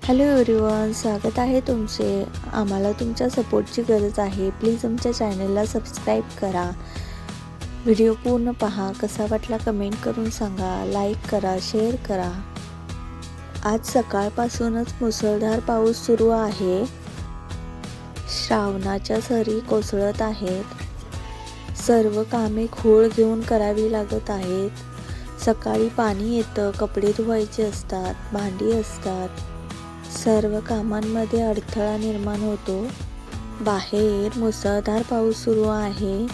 Hello everyone, स्वागत आहे तुमचे. आम्हाला तुमच्या सपोर्टची गरज आहे. प्लीज आमच्या चॅनलला सबस्क्राईब करा. व्हिडिओ पूर्ण पहा. कसा वाटला कमेंट करून सांगा. लाईक करा, शेअर करा. आज सकाळपासूनच मुसळधार पाऊस सुरू आहे. श्रावणाच्या सरी कोसळत आहेत. सर्व कामे घोळ घेऊन करावी लागत आहेत. सकाळी पाणी येतं, कपडे धुवायचे असतात, भांडी असतात. सर्व कामांमध्ये अडथळा निर्माण होतो. बाहेर मुसळधार पाऊस सुरू आहे.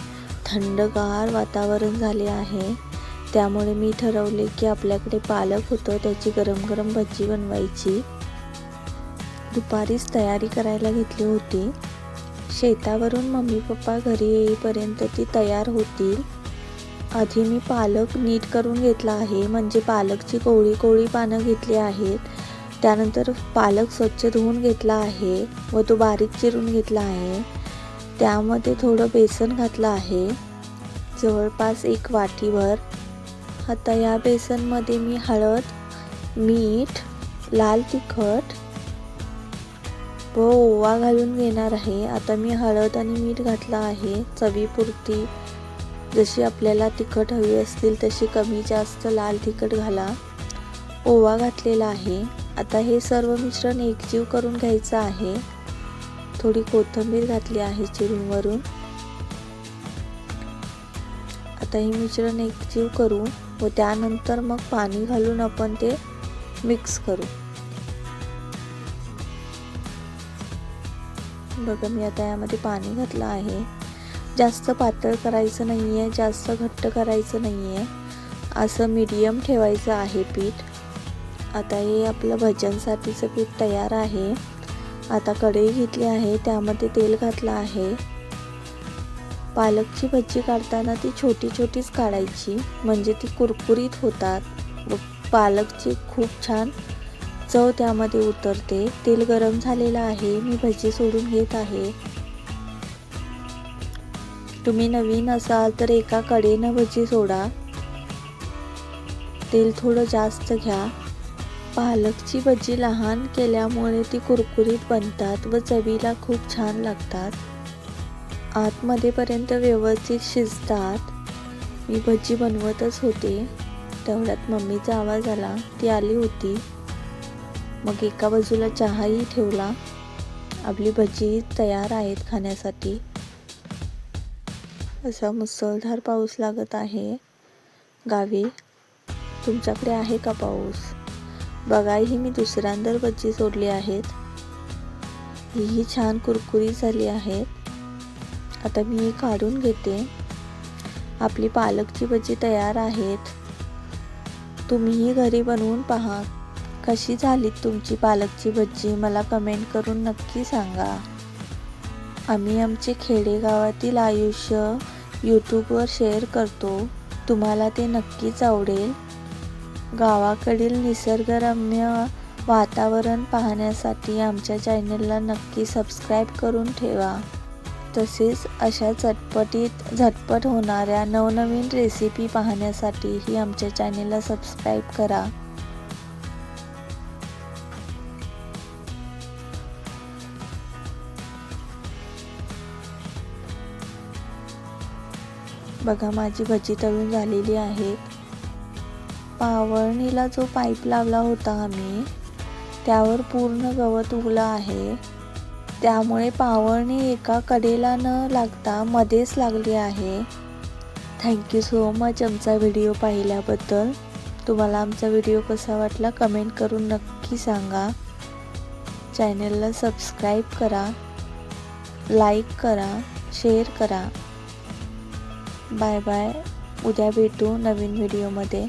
थंडगार वातावरण झाले आहे. त्यामुळे मी ठरवले की आपल्याकडे पालक होतं, त्याची गरम गरम भजी बनवायची. दुपारीच तयारी करायला घेतली होती. शेतावरून मम्मी पप्पा घरी येईपर्यंत ती तयार होतील. आधी मी पालक नीट करून घेतला आहे, म्हणजे पालकची कोवळी कोवळी पानं घेतली आहेत. त्यानंतर पालक स्वच्छ धुवून घेतला आहे व तो बारीक चिरून घेतला आहे. त्यामध्ये थोडं बेसन घातलं आहे, जवळपास 1 वाटीभर. आता या बेसनमध्ये मी हळद, मीठ, लाल तिखट व ओवा घालून घेणार आहे. आता मी हळद आणि मीठ घातलं आहे चवीपुरती. जशी आपल्याला तिखट हवी असतील तशी कमी जास्त लाल तिखट घाला. ओवा घातलेला आहे. आता हे सर्व मिश्रण एकजीव करून घ्यायचं आहे. थोडी कोथिंबीर घातली आहे चिरून वरून. आता हे मिश्रण एकजीव करू व त्यानंतर मग पाणी घालून आपण ते मिक्स करू. बघा, मी आता यामध्ये पाणी घातलं आहे. जास्त पातळ करायचं नाही आहे, जास्त घट्ट करायचं नाही आहे, असं मीडियम ठेवायचं आहे पीठ. आता हे आपलं भज्यांसाठीचं पीठ तयार आहे. आता कढई घेतली आहे, त्यामध्ये तेल घातलं आहे. पालकची भजी काढताना ती छोटी छोटीच काढायची, म्हणजे ती कुरकुरीत होतात व पालकची खूप छान चव त्यामध्ये उतरते. तेल गरम झालेलं आहे. मी भजी सोडून घेत आहे. तुम्ही नवीन असाल तर एका कडेनं भजी सोडा. तेल थोडं जास्त घ्या. पालकची भजी लहान केल्यामुळे ती कुरकुरीत बनतात व चवीला खूप छान लागतात. आतमध्येपर्यंत व्यवस्थित शिजतात. मी भजी बनवतच होते, तेवढ्यात मम्मीचा आवाज आला. ती आली होती. मग एका बाजूला चहाही ठेवला. आपली भजी तयार आहेत खाण्यासाठी. असा मुसळधार पाऊस लागत आहे गावी. तुमच्याकडे आहे का पाऊस? बघा, ही मी दुसऱ्यांदा भजी सोडली आहेत. ही छान कुरकुरीत झाली आहेत. आता मी ही काढून घेते. आपली पालकची भजी तयार आहेत. तुम्हीही घरी बनवून पहा. कशी झाली तुमची पालकची भजी मला कमेंट करून नक्की सांगा. आम्ही आमचे खेडेगावातील आयुष्य यूट्यूबवर शेअर करतो. तुम्हाला ते नक्कीच आवडेल. गावाकडील निसर्गरम्य वातावरण पाहण्यासाठी आमच्या चॅनलला नक्की सबस्क्राईब करून ठेवा. तसेच अशा झटपट होणाऱ्या नवनवीन रेसिपी पाहण्यासाठीही आमच्या चॅनलला सबस्क्राईब करा. बघा, माझी भजी तळून झालेली आहे. पावरणीला जो पाईप लावला होता आम्ही, त्यावर पूर्ण गवत उगलं आहे. त्यामुळे पावरणी एका कडेला न लागता मध्येच लागली आहे. थँक्यू सो मच आमचा व्हिडिओ पाहिल्याबद्दल. तुम्हाला आमचा व्हिडिओ कसा वाटला कमेंट करून नक्की सांगा. चॅनलला सबस्क्राईब करा, लाईक करा, शेअर करा. Bye bye. उद्या भेटू नवीन व्हिडिओमध्ये.